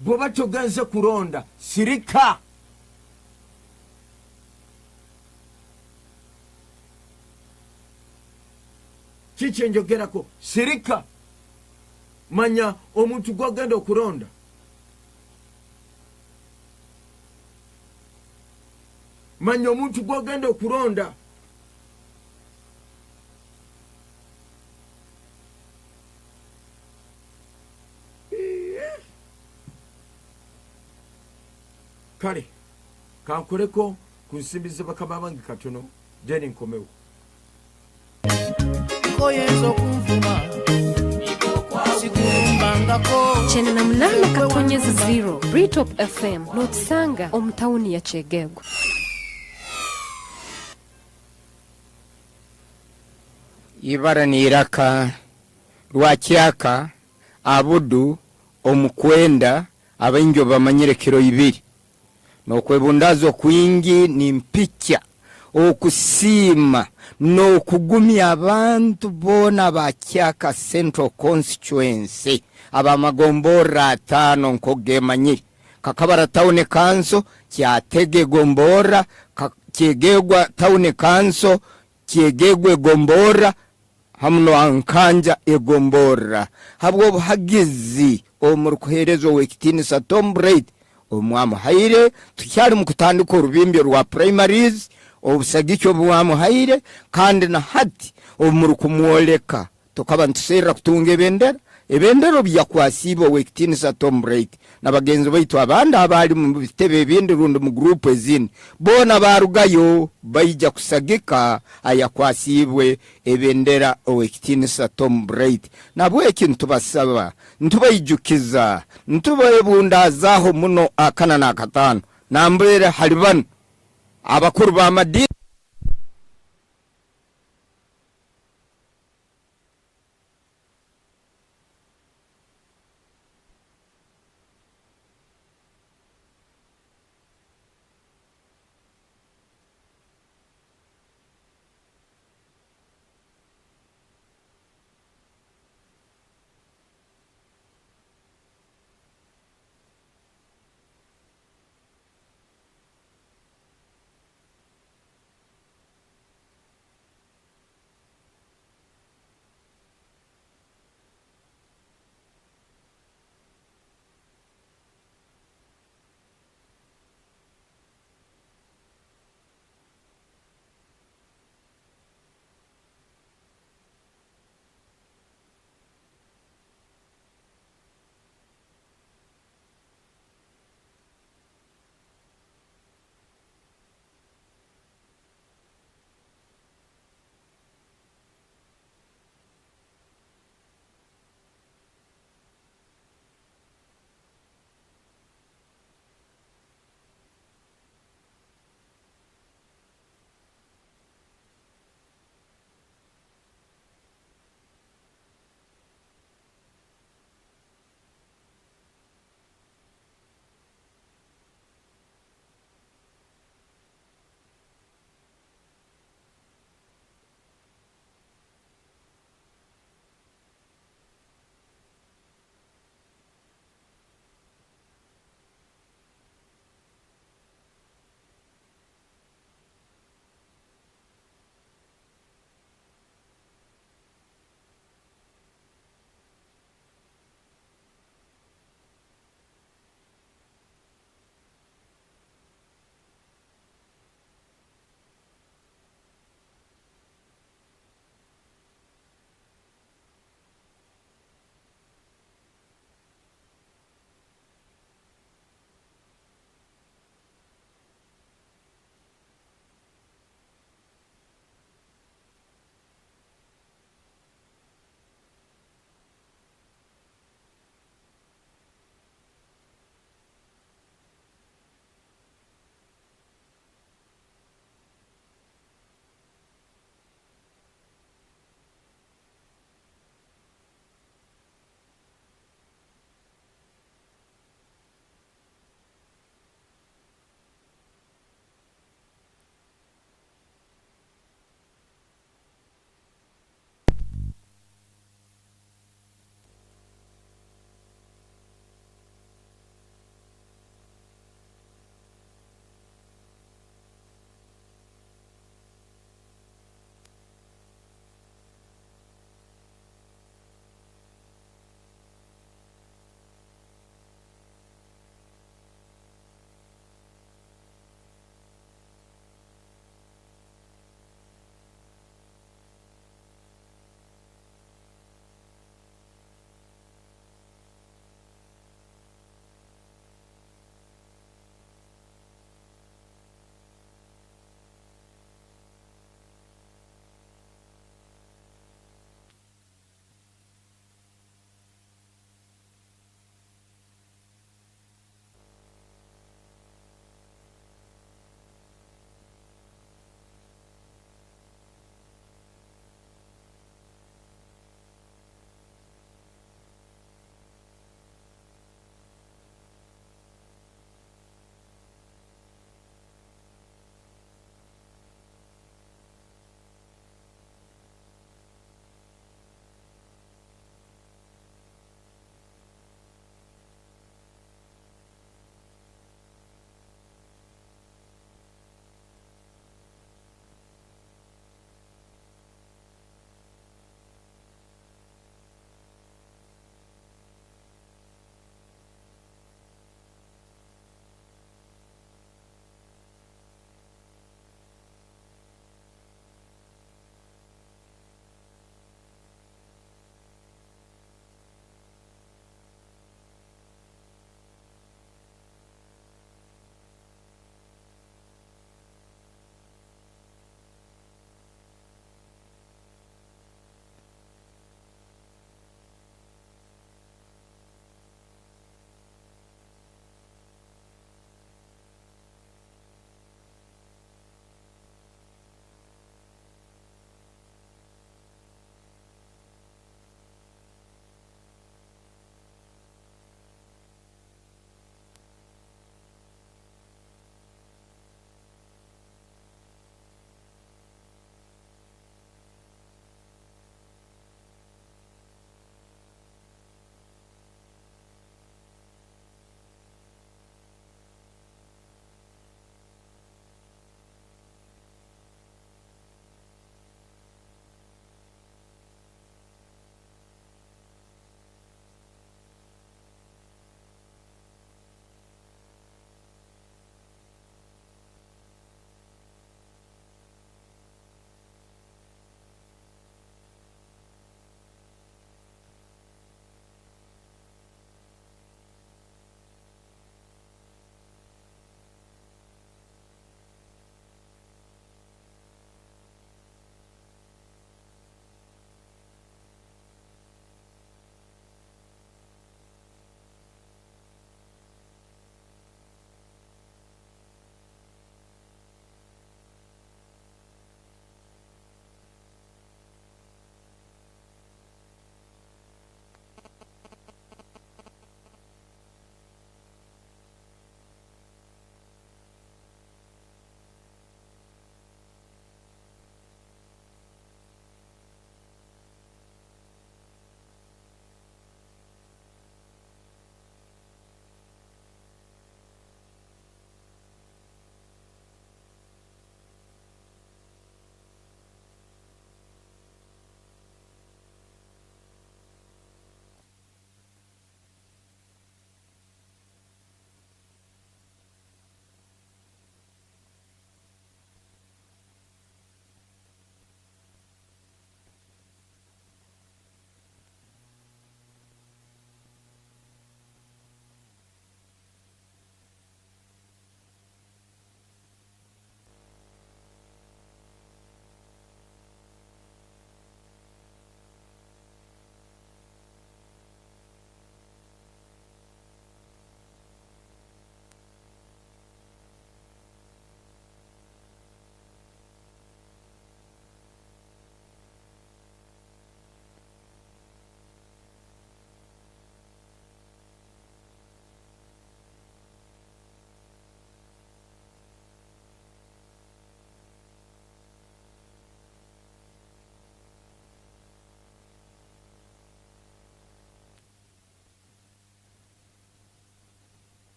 Bw'oba togenze kulonda sirika. Kiki enjogerako? Sirika. Manya omuntu gw'agenda okulonda. Manya omuntu gw'agenda okulonda. Kale kankoleko ku nsimbi ze bakama bange katono deni nkomewo. Koyenza okunvuma sikumbangako 98.0 BRITOP FM Lotsanga omutawuni ya Kyegego. Ibara ni Iraka, Lwakyaka, Abudu, Omukwenda, abainjo bamanyire kiro 2. Nokwebundazo kwingi ni mpicha okusiima n'okugumya abantu bona bakyaka Central Constituency abamagombora 5 nkogemanyire Kakabara Town Council kyatege gombora Kyegegwa Town Council Kyegegwe gombora hamno ankanja egombora habwo buhagizi omurkuherezo wekitinisa Tom Braid omwamu haire tukyali mukutandika orubimbi rwa primaries obusagicho bwamu haire kandi na hati omurkumwoleka tokaba ntusera kutunga ebendero byakwasibo wekitinisa Tom Braid nabagenzi baitu abandi abali mu bitebe bindi rundo mu group ezini bona barugayo bayija kusagika ayakwasibwe ebendera wekitinisa Tom Braid nabwe ekintu basaba ntubayijukiza ntubayebundazaho muno akana na katano nambere haliban abakuru ba madini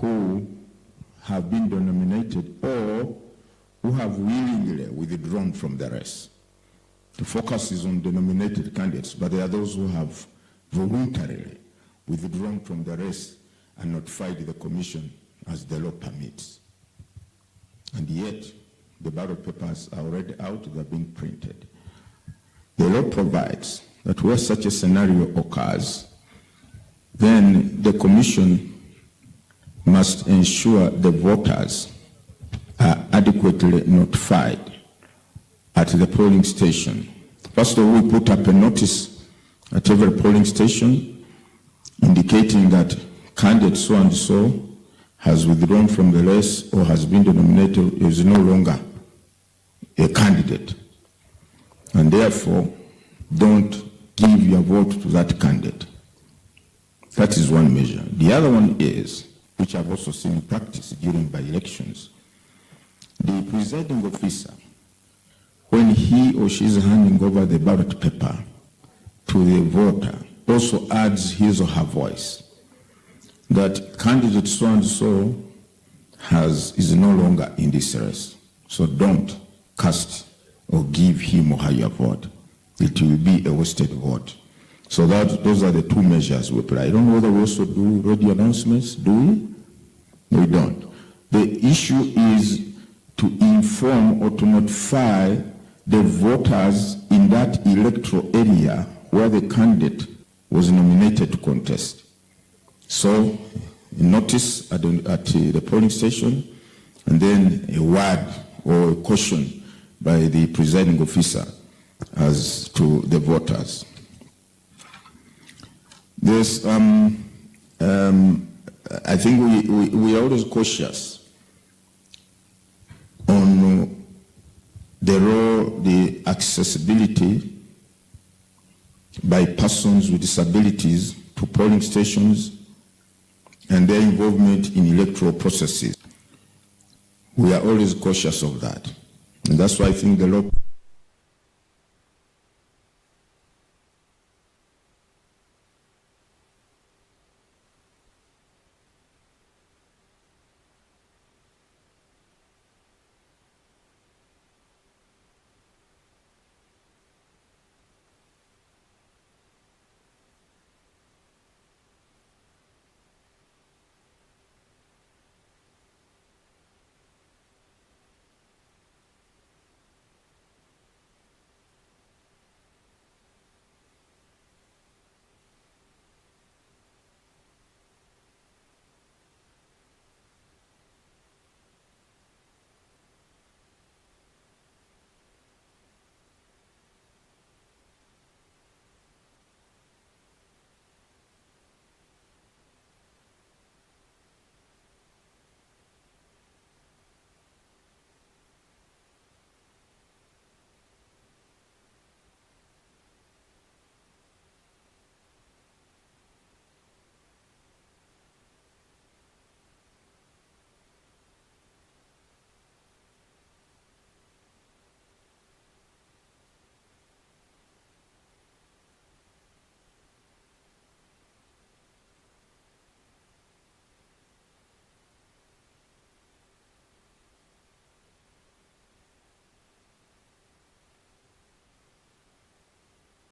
who have been denominated or who have willingly withdrawn from the race. The focus is on denominated candidates, but there are those who have voluntarily withdrawn from the race and notified the commission as the law permits. And yet, the ballot papers are already out, they're being printed. The law provides that where such a scenario occurs, then the commission must ensure the voters are adequately notified at the polling station. First of all, we put up a notice at every polling station indicating that candidate so and so has withdrawn from the race or has been denominated, is no longer a candidate, and therefore don't give your vote to that candidate. That is one measure. The other one is, which I've also seen in practice during by-elections, the presiding officer, when he or she is handing over the ballot paper to the voter, also adds his or her voice that candidate so and so is no longer in this race. So don't cast or give him or her your vote. It will be a wasted vote. So those are the two measures we apply. I don't know whether we also do radio announcements. Do we? No, we don't. The issue is to inform or to notify the voters in that electoral area where the candidate was nominated to contest. So a notice at the polling station, and then a word or a caution by the presiding officer as to the voters. There's, I think we are always cautious on the role, the accessibility by persons with disabilities to polling stations and their involvement in electoral processes. We are always cautious of that. And that's why I think the law